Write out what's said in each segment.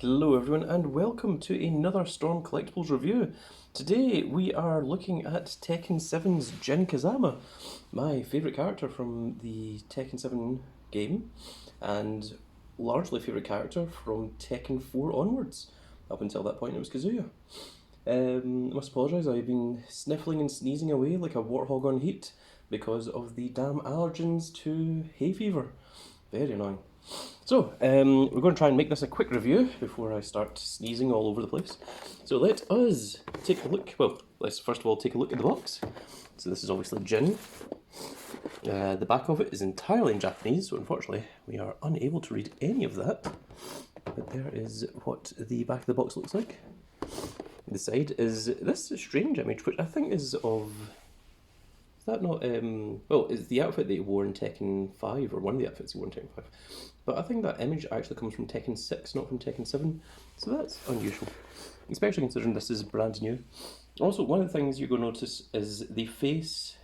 Hello everyone and welcome to another Storm Collectibles review. Today we are looking at Tekken 7's Jin Kazama, my favourite character from the Tekken 7 game, and largely favourite character from Tekken 4 onwards. Up until that point it was Kazuya. I must apologise, I've been sniffling and sneezing away like a warthog on heat because of the damn allergens to hay fever. Very annoying. So, we're going to try and make this a quick review before I start sneezing all over the place. So let us take a look. Well, let's first of all take a look at the box. So this is obviously Jin. The back of it is entirely in Japanese, so unfortunately we are unable to read any of that. But there is what the back of the box looks like. The side is this strange image, which I think is of... Is that not, well, it's the outfit that he wore in Tekken 5, or one of the outfits he wore in Tekken 5. But I think that image actually comes from Tekken 6, not from Tekken 7. So that's unusual, especially considering this is brand new. Also, one of the things you're going to notice is the face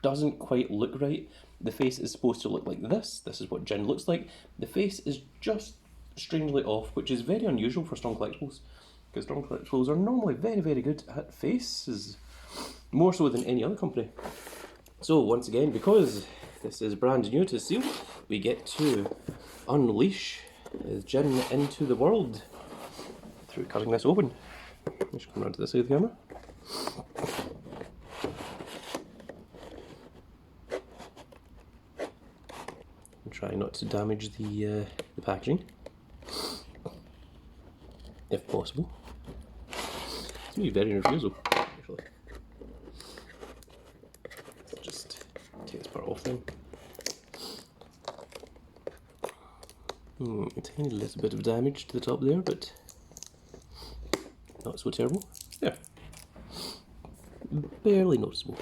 doesn't quite look right. The face is supposed to look like this. This is what Jin looks like. The face is just strangely off, which is very unusual for Storm Collectibles, because Storm Collectibles are normally very, very good at faces, more so than any other company. So once again, because this is brand new to seal, we get to unleash Jin into the world through cutting this open. Just come around to this side of the camera. And try not to damage the packaging, if possible. It's going to be very refusal, actually. Take this part off then. A tiny little bit of damage to the top there, but not so terrible. There. Barely noticeable.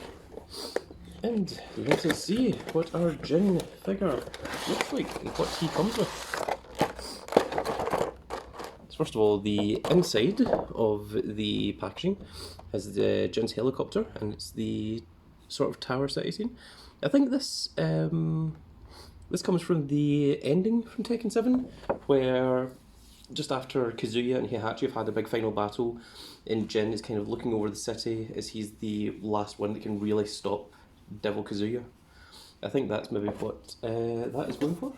And let us see what our Jin figure looks like and what he comes with. So first of all, the inside of the packaging has the Jin's helicopter, and it's the sort of tower city scene. I think this this comes from the ending from Tekken 7, where just after Kazuya and Heihachi have had a big final battle, and Jin is kind of looking over the city as he's the last one that can really stop Devil Kazuya. I think that's maybe what that is going for.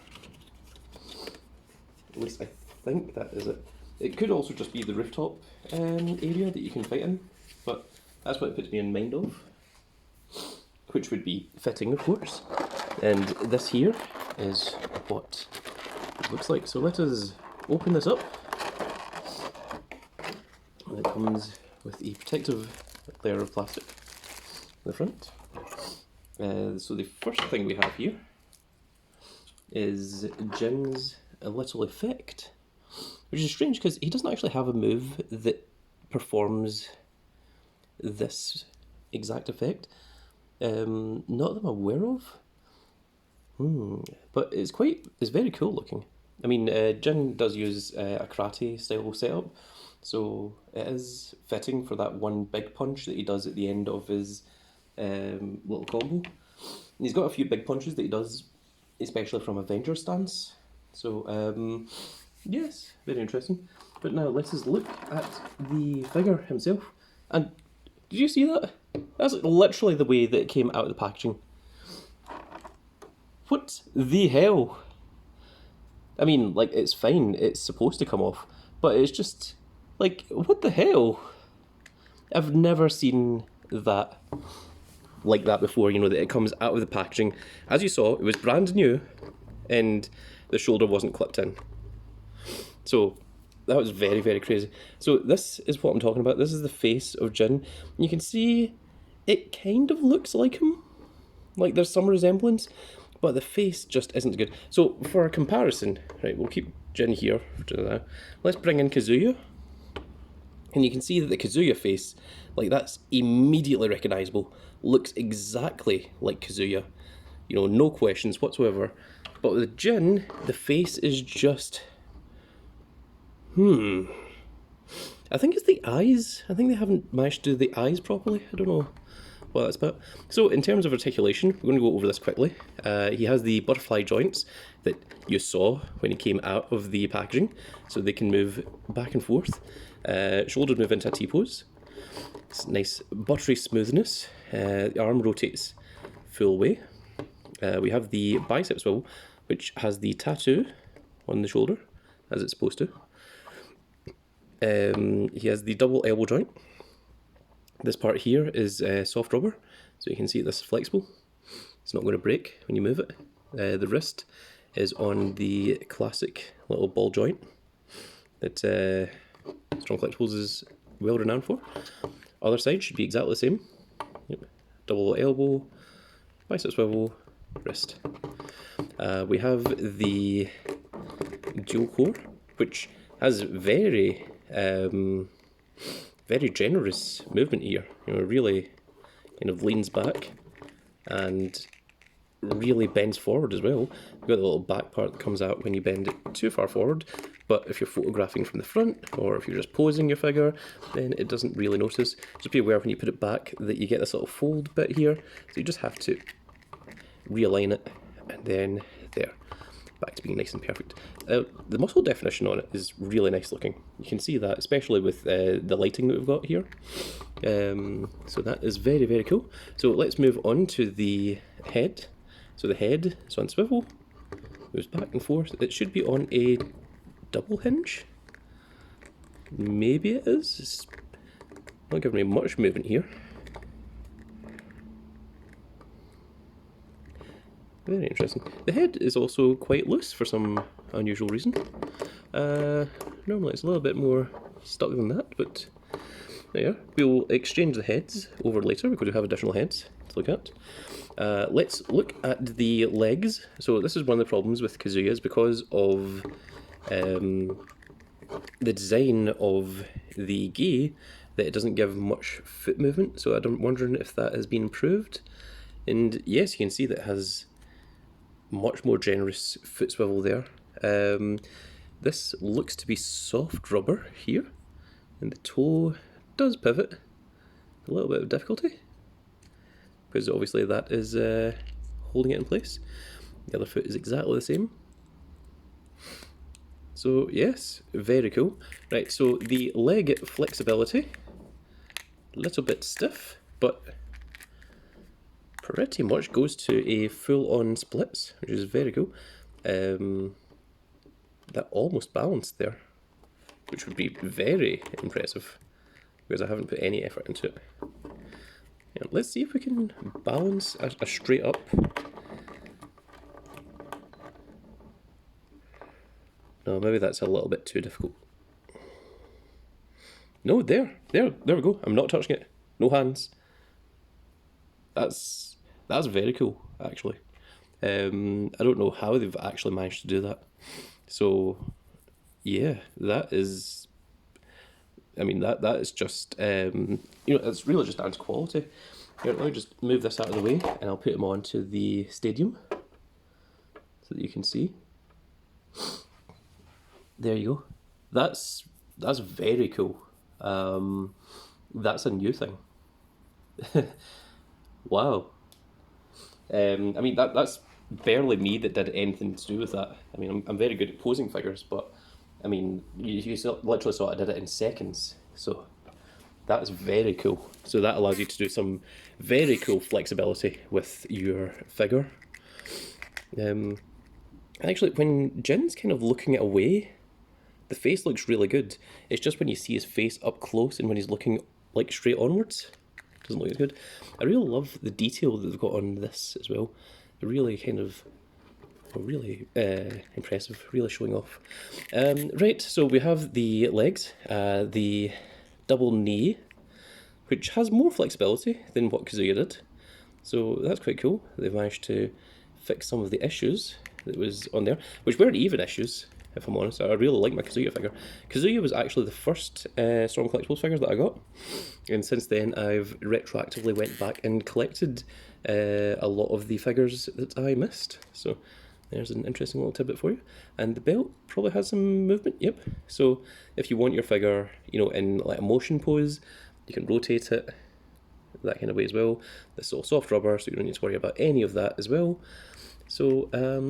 At least I think that is it. It could also just be the rooftop area that you can fight in, but that's what it puts me in mind of, which would be fitting, of course. And this here is what it looks like. So let us open this up. And it comes with a protective layer of plastic in the front. So the first thing we have here is Jin's little effect, which is strange because he doesn't actually have a move that performs this exact effect. Not that I'm aware of. But it's very cool looking. I mean, Jin does use a karate style setup, so it is fitting for that one big punch that he does at the end of his little combo. And he's got a few big punches that he does, especially from Avenger stance. So, yes, very interesting. But now let us look at the figure himself. And did you see that? That's literally the way that it came out of the packaging. What the hell? I mean, like, it's fine, it's supposed to come off, but it's just, like, what the hell? I've never seen that like that before, you know, that it comes out of the packaging. As you saw, it was brand new, and the shoulder wasn't clipped in. So, that was very, very crazy. So this is what I'm talking about. This is the face of Jin. You can see it kind of looks like him. Like, there's some resemblance, but the face just isn't good. So for a comparison, right, we'll keep Jin here for now. Let's bring in Kazuya. And you can see that the Kazuya face, like, that's immediately recognisable. Looks exactly like Kazuya. You know, no questions whatsoever. But with Jin, the face is just... I think it's the eyes. I think they haven't managed to do the eyes properly. I don't know well, that's about. So in terms of articulation, we're going to go over this quickly. He has the butterfly joints that you saw when he came out of the packaging, so they can move back and forth. Shoulders move into a T-pose. It's nice buttery smoothness. The arm rotates full way. We have the bicep swivel, which has the tattoo on the shoulder, as it's supposed to. He has the double elbow joint. This part here is soft rubber, so you can see this is flexible. It's not going to break when you move it. The wrist is on the classic little ball joint that Strong Collectibles is well renowned for. Other side should be exactly the same. Yep. Double elbow, bicep swivel, wrist. We have the dual core, which has very generous movement here. You know, really kind of leans back and really bends forward as well. You've got the little back part that comes out when you bend it too far forward, but if you're photographing from the front or if you're just posing your figure, then it doesn't really notice. Just be aware when you put it back that you get this little fold bit here, so you just have to realign it, and then there, back to being nice and perfect. The muscle definition on it is really nice looking. You can see that, especially with the lighting that we've got here. So that is very, very cool. So let's move on to the head. So the head is on swivel, moves back and forth. It should be on a double hinge. Maybe it is. It's not giving me much movement here. Very interesting. The head is also quite loose for some unusual reason. Normally it's a little bit more stuck than that, but there. We'll exchange the heads over later because we have additional heads to look at. Let's look at the legs. So this is one of the problems with Kazuya, is because of the design of the gi, that it doesn't give much foot movement. So I'm wondering if that has been improved. And yes, you can see that it has much more generous foot swivel there. This looks to be soft rubber here, and the toe does pivot a little bit of difficulty because obviously that is holding it in place. The other foot is exactly the same. So yes, very cool. Right, so the leg flexibility, a little bit stiff, but pretty much goes to a full-on splits, which is very cool. That almost balanced there, which would be very impressive because I haven't put any effort into it. Yeah, let's see if we can balance a straight up. No, maybe that's a little bit too difficult. No, there we go. I'm not touching it. No hands. That's very cool, actually. I don't know how they've actually managed to do that. So, yeah, that is. I mean, that is just. You know, it's really just down to quality. Here, let me just move this out of the way, and I'll put them onto the stadium so that you can see. There you go. That's very cool. That's a new thing. Wow. I mean, that's barely me that did anything to do with that. I mean, I'm very good at posing figures, but I mean, you literally saw I did it in seconds. So that is very cool. So that allows you to do some very cool flexibility with your figure. Actually, when Jin's kind of looking away, the face looks really good. It's just when you see his face up close and when he's looking like straight onwards, it doesn't look as good. I really love the detail that they've got on this as well. They're really kind of, really impressive, really showing off. Right, so we have the legs, the double knee, which has more flexibility than what Kazuya did. So that's quite cool. They've managed to fix some of the issues that was on there, which weren't even issues, if I'm honest. I really like my Kazuya figure. Kazuya was actually the first Storm Collectibles figures that I got, and since then I've retroactively went back and collected a lot of the figures that I missed. So there's an interesting little tidbit for you. And the belt probably has some movement, yep. So if you want your figure, you know, in like a motion pose, you can rotate it that kind of way as well. This is all soft rubber, so you don't need to worry about any of that as well. So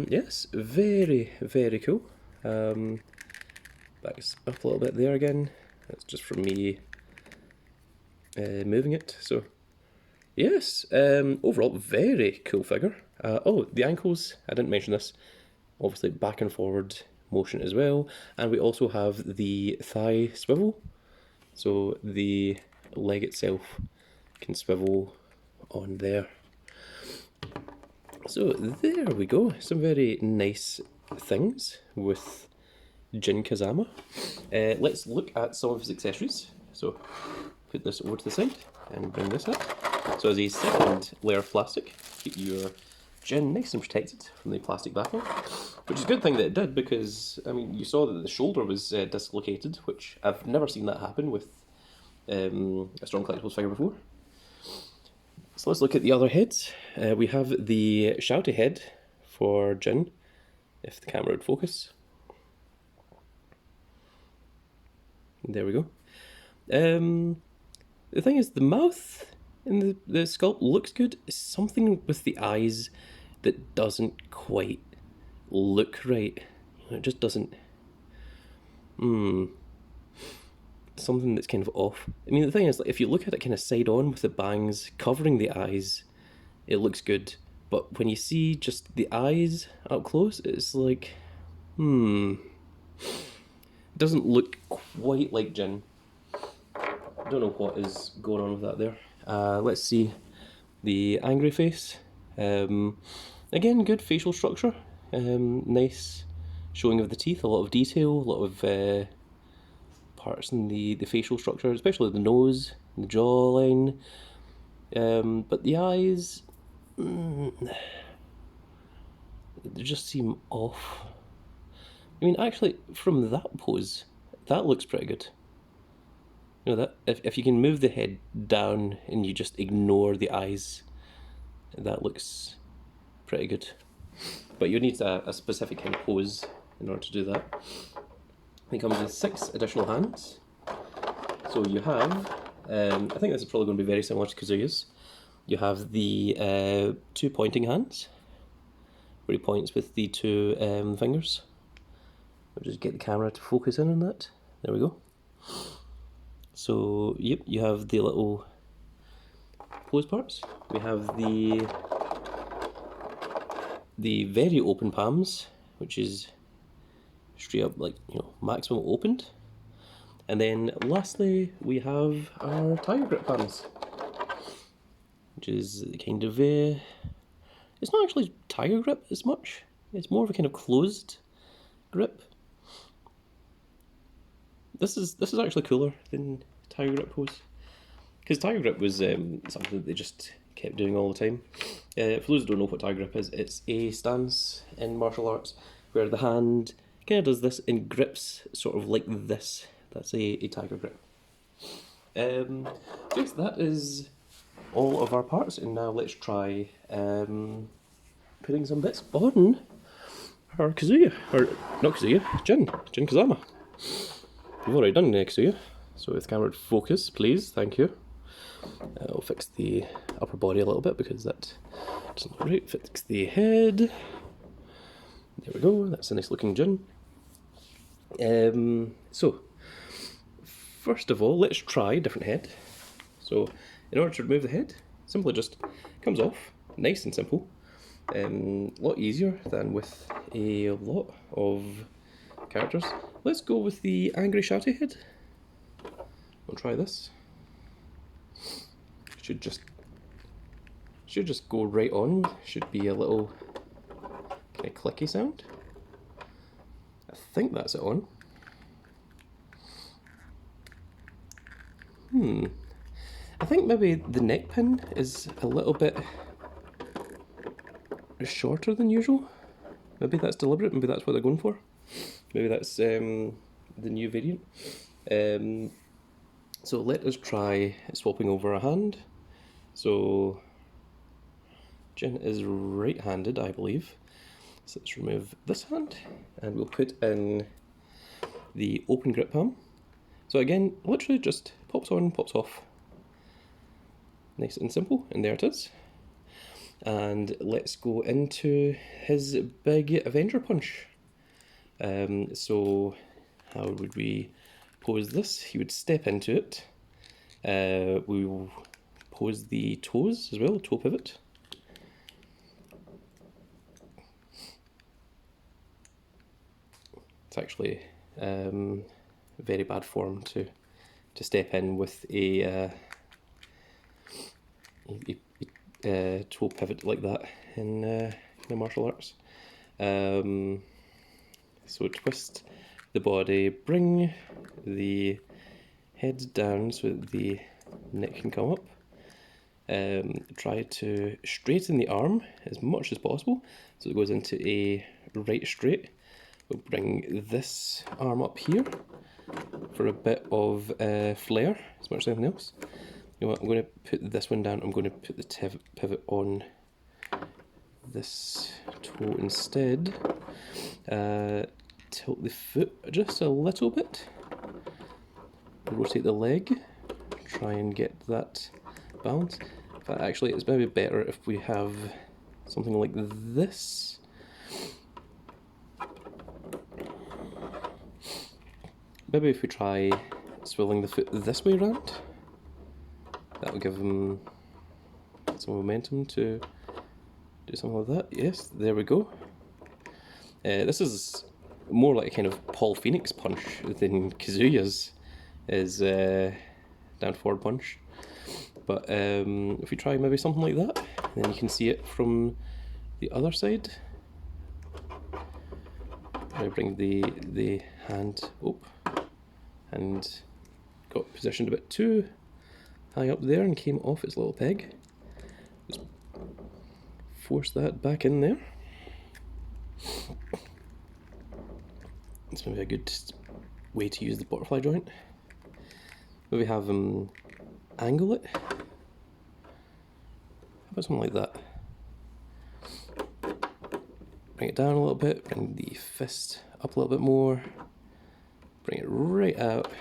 yes, very, very cool. Backs up a little bit there again. That's just from me moving it. So yes, overall very cool figure. Oh, the ankles, I didn't mention this. Obviously back and forward motion as well. And we also have the thigh swivel. So the leg itself can swivel on there. So there we go, some very nice things with Jin Kazama. Let's look at some of his accessories. So put this over to the side and bring this up. So as a second layer of plastic, keep your Jin nice and protected from the plastic backing, which is a good thing that it did, because I mean you saw that the shoulder was dislocated, which I've never seen that happen with a Strong Collectibles figure before. So let's look at the other heads. We have the shouty head for Jin, if the camera would focus. There we go. The thing is, the mouth in the sculpt looks good. It's something with the eyes that doesn't quite look right. It just doesn't... something that's kind of off. I mean, the thing is, like, if you look at it kind of side on with the bangs covering the eyes, it looks good. But when you see just the eyes up close, it's like, it doesn't look quite like Jin. I don't know what is going on with that there. Let's see the angry face. Again, good facial structure. Nice showing of the teeth, a lot of detail, a lot of parts in the facial structure, especially the nose, the jawline. But the eyes, they just seem off. I mean, actually, from that pose, that looks pretty good. You know, that if you can move the head down and you just ignore the eyes, that looks pretty good. But you need a specific kind of pose in order to do that. It comes with 6 additional hands. So you have, I think this is probably going to be very similar to Kazuya's. You have the 2 pointing hands, where he points with the 2 fingers. I'll just get the camera to focus in on that. There we go. So, yep, you have the little pose parts. We have the very open palms, which is straight up, like, you know, maximum opened. And then lastly, we have our tiger grip palms, which is kind of it's not actually tiger grip as much. It's more of a kind of closed grip. This is actually cooler than tiger grip pose, because tiger grip was something that they just kept doing all the time. For those who don't know what tiger grip is, it's a stance in martial arts where the hand kind of does this and grips sort of like this. That's a tiger grip. Yes, that is all of our parts, and now let's try putting some bits on our Kazuya, or not Kazuya, Jin Kazama. We've already done Kazuya, so if the camera would focus, please, thank you. I'll fix the upper body a little bit because that doesn't look right. Fix the head. There we go, that's a nice looking Jin. So, first of all, let's try a different head. So, in order to remove the head, simply just comes off, nice and simple. A lot easier than with a lot of characters. Let's go with the angry shouty head. We'll try this. Should just go right on. Should be a little kind of clicky sound. I think that's it on. I think maybe the neck pin is a little bit shorter than usual. Maybe that's deliberate, maybe that's what they're going for. Maybe that's the new variant. So let us try swapping over a hand. So Jin is right-handed, I believe. So let's remove this hand and we'll put in the open grip palm. So again, literally just pops on, pops off. Nice and simple, and there it is. And let's go into his big Avenger punch. So how would we pose this? He would step into it. We will pose the toes as well, toe pivot. It's actually very bad form to step in with a toe pivot like that in the martial arts. So twist the body, bring the head down so that the neck can come up. Try to straighten the arm as much as possible so it goes into a right straight. We'll bring this arm up here for a bit of flair as much as anything else. You know what, I'm going to put this one down. I'm going to put the pivot on this toe instead. Tilt the foot just a little bit. Rotate the leg. Try and get that balance. In fact, actually, it's maybe better if we have something like this. Maybe if we try swirling the foot this way around, that will give him some momentum to do something like that. Yes, there we go. This is more like a kind of Paul Phoenix punch than Kazuya's is down forward punch. But if we try maybe something like that, then you can see it from the other side. I bring the hand up and got positioned a bit too high up there and came off its little peg. Just force that back in there. It's maybe a good way to use the butterfly joint. Maybe have him angle it. How about something like that? Bring it down a little bit, bring the fist up a little bit more, bring it right out,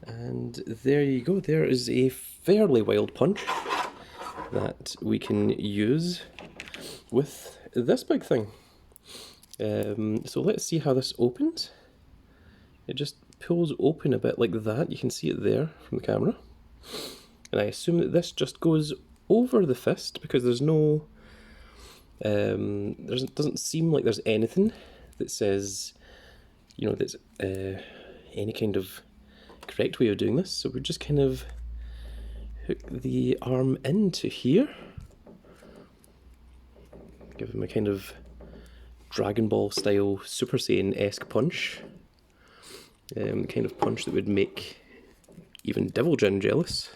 and there you go. There is a fairly wild punch that we can use with this big thing. So let's see how this opens. It just pulls open a bit like that. You can see it there from the camera. And I assume that this just goes over the fist because there's no... doesn't seem like there's anything that says, you know, that's any kind of correct way of doing this. So we just kind of hook the arm into here. Give him a kind of Dragon Ball style Super Saiyan-esque punch. The kind of punch that would make even Devil Jin jealous.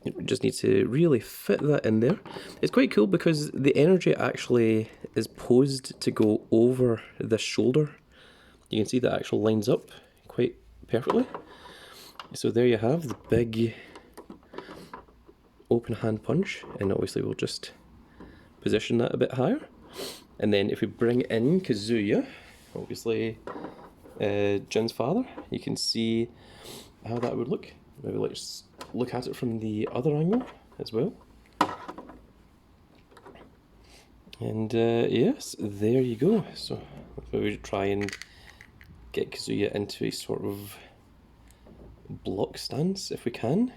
We just need to really fit that in there. It's quite cool because the energy actually is posed to go over this shoulder. You can see that actually lines up quite perfectly. So there you have the big open hand punch, and obviously we'll just position that a bit higher. And then if we bring in Kazuya, obviously Jin's father, you can see how that would look. Maybe let's look at it from the other angle as well. And yes, there you go. So maybe try and get Kazuya into a sort of block stance if we can.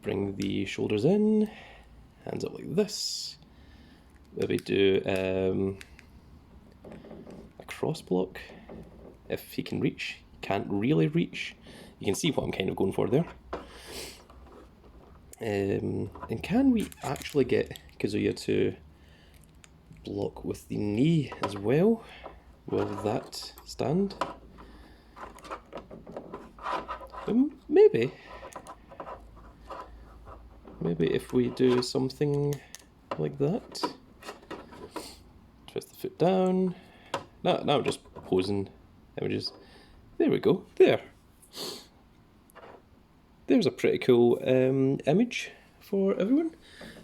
Bring the shoulders in, hands up like this. Maybe do a cross block if he can reach. Can't really reach. You can see what I'm kind of going for there. And can we actually get Kazuya to block with the knee as well? Will that stand? Maybe. Maybe if we do something like that. Twist the foot down. Now I'm just posing images. There we go. There. There's a pretty cool image for everyone.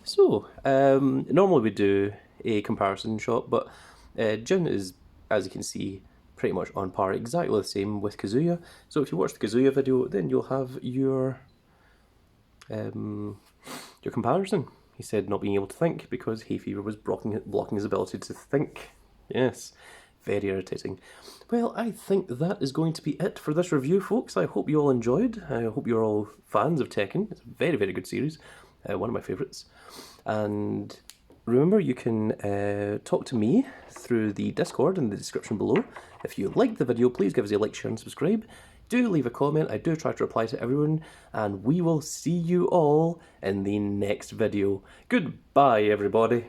So, normally we do a comparison shot, but Jin is, as you can see, pretty much on par, exactly the same with Kazuya. So if you watch the Kazuya video, then you'll have your comparison. He said not being able to think because hay fever was blocking his ability to think. Yes, very irritating. Well, I think that is going to be it for this review, folks. I hope you all enjoyed. I hope you're all fans of Tekken. It's a very, very good series. One of my favourites. And remember, you can talk to me through the Discord in the description below. If you liked the video, please give us a like, share and subscribe. Do leave a comment. I do try to reply to everyone. And we will see you all in the next video. Goodbye, everybody.